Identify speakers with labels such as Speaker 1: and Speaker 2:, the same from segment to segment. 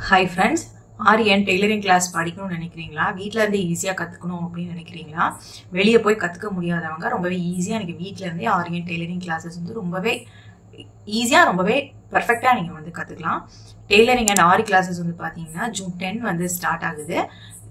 Speaker 1: Hi friends, RN tailoring class படிக்கணும்னு நினைக்கிறீங்களா? வீட்ல இருந்து ஈஸியா கத்துக்கணும் அப்படினு நினைக்கிறீங்களா? வெளிய போய் கத்துக்க முடியாதவங்க ரொம்பவே ஈஸியா நீங்க வீட்ல இருந்தே RN tailoring classes வந்து ரொம்பவே ஈஸியா ரொம்பவே பெர்ஃபெக்ட்டா நீங்க வந்து கத்துக்கலாம். Tailoring and RE classes வந்து பாத்தீங்கன்னா ஜூன் 10 வந்து ஸ்டார்ட் ஆகுது.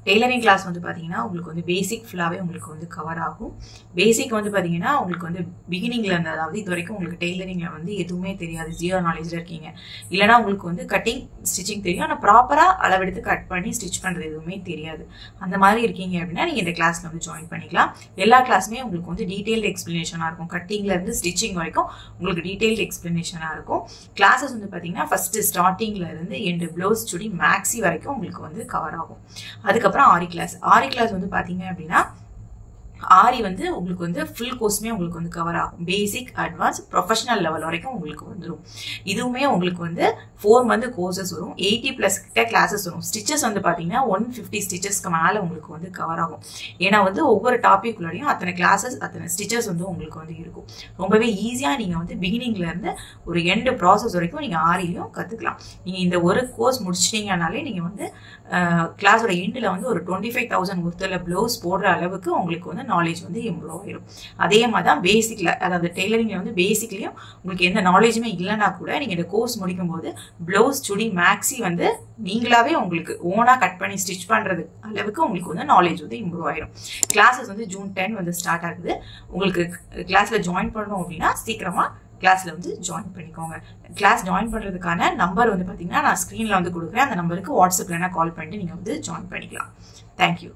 Speaker 1: Tailoring class வந்து பாத்தீங்கன்னா உங்களுக்கு வந்து பேசிக் ஃபுல்லாவே உங்களுக்கு வந்து கவர் ஆகும். பேசிக் வந்து பாத்தீங்கன்னா உங்களுக்கு வந்து பிகினிங்ல இருந்து அதாவது இதுவரைக்கும் உங்களுக்கு டெய்லரிங்ல வந்து எதுவுமே தெரியாது, ஜீரோ நாலேஜ்ல இருக்கீங்க. இல்லனா உங்களுக்கு வந்து கட்டிங், ஸ்டிச்சிங் தெரியும், ஆனா ப்ராப்பரா அளவெடுத்து கட் பண்ணி ஸ்டிட்ச் பண்றது எதுவுமே தெரியாது. அந்த மாதிரி இருக்கீங்க அப்படினா நீங்க இந்த கிளாஸ்ல வந்து ஜாயின் பண்ணிக்கலாம். எல்லா கிளாஸுமே உங்களுக்கு வந்து டீடைல்ட் எக்ஸ்பிளனேஷனா இருக்கும். கட்டிங்ல இருந்து ஸ்டிச்சிங் வரைக்கும் உங்களுக்கு டீடைல்ட் எக்ஸ்பிளனேஷனா இருக்கும். கிளாसेस வந்து பாத்தீங்கன்னா ஃபர்ஸ்ட் ஸ்டார்டிங்ல இருந்து எண்ட் ப்ளவுஸ் சுடி மேக்ஸி வரைக்கும் உங்களுக்கு வந்து கவர் ஆகும். அதுக்கு அப்புறம் ஆரி கிளாஸ் வந்து பாத்தீங்க அப்படின்னா ஆரி வந்து உங்களுக்கு வந்து ஃபுல் கோர்ஸ்மே உங்களுக்கு வந்து கவர் ஆகும். பேசிக், அட்வான்ஸ், ப்ரொஃபஷனல் லெவல் வரைக்கும் உங்களுக்கு வந்துரும். இதுவுமே உங்களுக்கு வந்து 4 மந்த் கோர்சஸ் வரும். 80+ கிட்ட கிளாसेस வரும். ஸ்டிச்சஸ் வந்து பாத்தீங்கன்னா 150 ஸ்டிச்சஸ்க்கு மேல உங்களுக்கு வந்து கவர் ஆகும். ஏன்னா வந்து ஒவ்வொரு டாபிக் உள்ளடையும் அத்தனை கிளாसेस, அத்தனை ஸ்டிச்சஸ் வந்து உங்களுக்கு வந்து இருக்கும். ரொம்பவே ஈஸியா நீங்க வந்து பிகினிங்ல இருந்து ஒரு எண்ட் ப்ராசஸ் வரைக்கும் நீங்க ஆரிலையும் கத்துக்கலாம். நீங்க இந்த ஒரு கோர்ஸ் முடிச்சிட்டீங்கனாலே நீங்க வந்து கிளாஸோட எண்ட்ல வந்து ஒரு 25,000 ஒருத்தல ப்ளவுஸ் போடுற அளவுக்கு உங்களுக்கு வந்து நாலேஜ் வந்து இம்ப்ரூவ் ஆயிடும். அதே மாதிரி தான் பேசிக்ல, அதாவது டெய்லரிங்ல வந்து பேசிக்லயும் உங்களுக்கு எந்த நாலேஜுமே இல்லைன்னா கூட நீங்க இந்த கோர்ஸ் முடிக்கும் போது ப்ளவுஸ், சுடி, மேக்ஸி வந்து நீங்களாவே உங்களுக்கு ஓனா கட் பண்ணி ஸ்டிச் பண்றது அளவுக்கு உங்களுக்கு வந்து நாலேஜ் வந்து இம்ப்ரூவ் ஆயிடும். கிளாஸஸ் வந்து ஜூன் 10 வந்து ஸ்டார்ட் ஆகுது. உங்களுக்கு கிளாஸ்ல ஜாயின் பண்ணணும் அப்படின்னா சீக்கிரமா கிளாஸ்ல வந்து ஜாயின் பண்ணிக்கோங்க. கிளாஸ் ஜாயின் பண்றதுக்கான நம்பர் வந்து பாத்தீங்கன்னா நான் ஸ்கிரீன்ல வந்து கொடுக்குறேன். அந்த நம்பருக்கு வாட்ஸ்அப்ல கால் பண்ணிட்டு நீங்க வந்து ஜாயின் பண்ணிக்கலாம். தேங்க்யூ.